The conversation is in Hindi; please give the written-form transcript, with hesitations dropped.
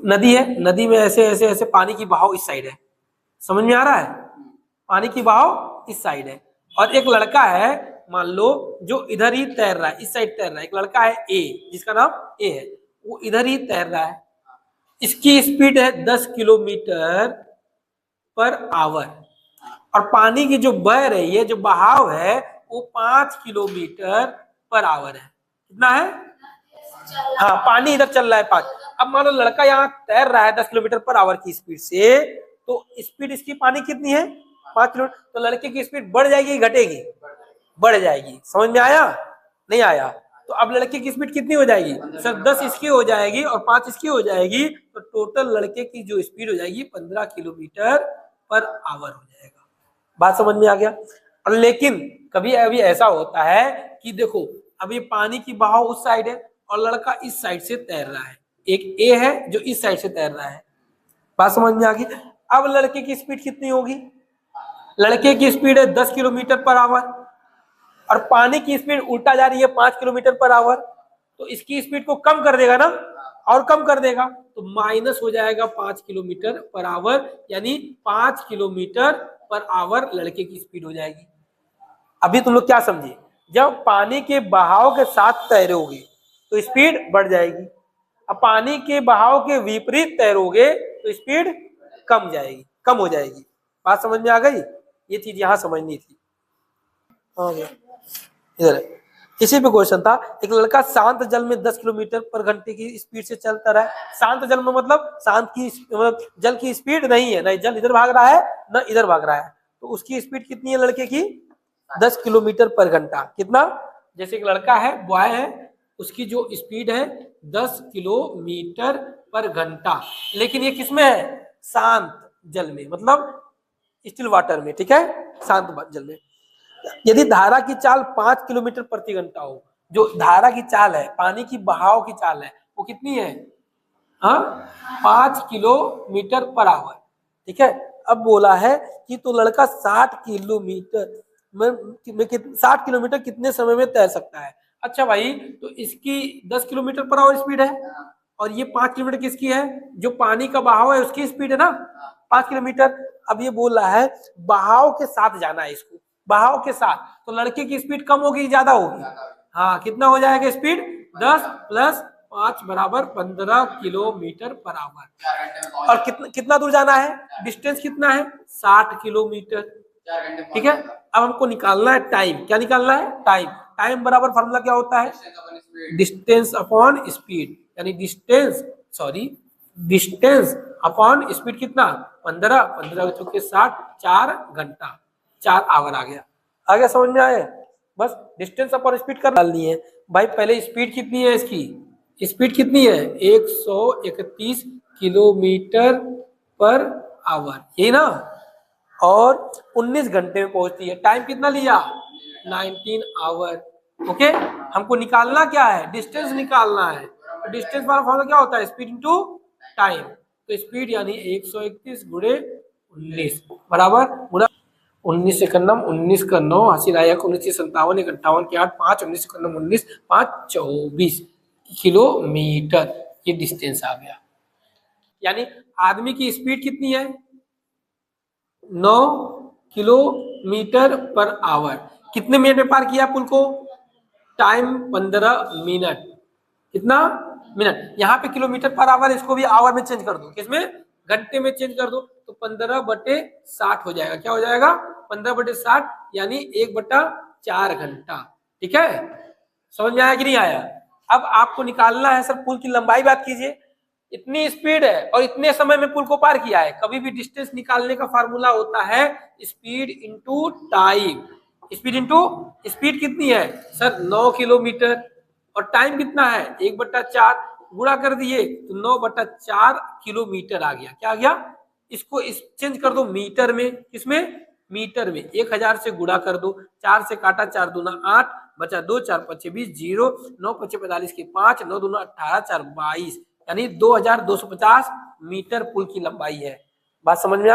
नदी है, नदी में ऐसे ऐसे ऐसे पानी की बहाव इस साइड है, समझ में आ रहा है, पानी की बहाव इस साइड है, और एक लड़का है मान लो जो इधर ही तैर रहा है, इस साइड तैर रहा है, एक लड़का है ए जिसका नाम ए है, वो इधर ही तैर रहा है, इसकी स्पीड है 10 किलोमीटर पर आवर, और पानी की जो बह रही है, जो बहाव है वो 5 किलोमीटर पर आवर है। कितना है? हाँ, पानी इधर चल रहा है 5। अब मान लो लड़का यहाँ तैर रहा है 10 किलोमीटर पर आवर की स्पीड से, तो स्पीड इसकी पानी कितनी है? 5 किलोमीटर। तो लड़के की स्पीड बढ़ जाएगी घटेगी? बढ़ जाएगी। समझ में आया? नहीं आया? तो अब लड़के की स्पीड कितनी हो जाएगी सर? 10 इसकी हो जाएगी और 5 इसकी हो जाएगी, तो टोटल लड़के की जो स्पीड हो जाएगी 15 किलोमीटर पर आवर हो जाएगा। बात समझ में आ गया? और लेकिन कभी अभी ऐसा होता है कि देखो अब ये पानी की बहाव उस साइड है और लड़का इस साइड से तैर रहा है, एक ए है जो इस साइड से तैर रहा है। बात समझ में आ गई? अब लड़के की स्पीड कितनी होगी? लड़के की स्पीड है 10 किलोमीटर पर आवर और पानी की स्पीड उल्टा जा रही है 5 किलोमीटर पर आवर, तो इसकी स्पीड को कम कर देगा ना, और कम कर देगा तो माइनस हो जाएगा 5 किलोमीटर पर आवर, यानी 5 किलोमीटर पर आवर लड़के की स्पीड हो जाएगी। अभी तुम लोग क्या समझे? जब पानी के बहाव के साथ तैरोगे तो स्पीड बढ़ जाएगी, अब पानी के बहाव के विपरीत तैरोगे तो स्पीड कम जाएगी, कम हो जाएगी। बात समझ में आ गई? ये चीज यहाँ समझनी थी। इधर इसी पे क्वेश्चन था, एक लड़का शांत जल में 10 किलोमीटर पर घंटे की स्पीड से चलता रहा है। शांत जल में मतलब शांत की मतलब जल की स्पीड नहीं है, ना जल इधर भाग रहा है ना इधर भाग रहा है, तो उसकी स्पीड कितनी है लड़के की? 10 किलोमीटर पर घंटा। कितना? जैसे एक लड़का है, बॉय है, उसकी जो स्पीड है 10 किलोमीटर पर घंटा, लेकिन ये किसमें है? शांत जल में, मतलब स्टिल वाटर में, ठीक है, शांत जल में। यदि धारा की चाल 5 किलोमीटर प्रति घंटा हो, जो धारा की चाल है, पानी की बहाव की चाल है, वो कितनी है? हाँ, 5 किलोमीटर पर आवर, ठीक है। अब बोला है कि तो लड़का 60 किलोमीटर में 60 किलोमीटर कितने समय में तैर सकता है? अच्छा भाई, तो इसकी 10 किलोमीटर पर आवर स्पीड है और ये 5 किलोमीटर किसकी है? जो पानी का बहाव है उसकी स्पीड है ना, 5 किलोमीटर। अब ये बोल रहा है बहाव के साथ जाना है इसको, बहाव के साथ, तो लड़के की स्पीड कम होगी ज्यादा होगी? हाँ, कितना हो जाएगा स्पीड? 10 प्लस 5 बराबर 15 किलोमीटर पर आवर। और कितना दूर जाना है? डिस्टेंस कितना है? 60 किलोमीटर, ठीक है। अब हमको निकालना है टाइम। क्या निकालना है? टाइम। टाइम बराबर फॉर्मूला क्या होता है? डिस्टेंस अपॉन स्पीड, यानी डिस्टेंस अपॉन स्पीड कितना? 15, 15 चौके 60, 4 घंटा, 4 आवर आ गया समझ में आया? बस डिस्टेंस अपॉन स्पीड कर डालनी है भाई। पहले स्पीड कितनी है इसकी? स्पीड कितनी है? 131 किलोमीटर पर आवर, यही ना, और 19 घंटे में पहुंचती है। टाइम कितना लिया? 19 आवर। ओके, हमको निकालना क्या है? डिस्टेंस निकालना है। तो डिस्टेंस वाला फॉर्मूला क्या होता है? Speed into time. तो स्पीड यानी 131 गुणे 19 बराबर 19 से 19 का 9 हासिल आया 19 57 58 के 8 5 19 से 19 5 24 किलोमीटर, ये डिस्टेंस आ गया। यानी आदमी की स्पीड कितनी है? 9 किलोमीटर पर आवर। कितने मिनट में पार किया पुल को? Time 15 minute. कितना? मिनट। यहाँ पे किलोमीटर पर आवर, इसको भी आवर में चेंज कर दो, किसमें? घंटे में चेंज कर दो, तो 15/60 हो जाएगा। क्या हो जाएगा? 15/60, यानी 1/4 घंटा, ठीक है। समझ में आया कि नहीं आया? अब आपको निकालना है सर पुल की लंबाई। बात कीजिए, इतनी स्पीड है और इतने समय में पुल को पार किया है। कभी भी डिस्टेंस निकालने का फार्मूला होता है speed into time. Speed into speed कितनी है सर? 9 किलोमीटर, और टाइम कितना है? 1/4, गुणा कर दिए तो 9/4 किलोमीटर आ गया। क्या आ गया? इसको चेंज कर दो मीटर में। किसमें? मीटर में। 1000 से गुणा कर दो, 4 से काटा, 4 दूना 8, बचा 2, 4 5 20, 0, 9 5 45 के 5, 9 दूना 18, 4 22, यानी 2250 मीटर पुल की लंबाई है। बात समझ में आ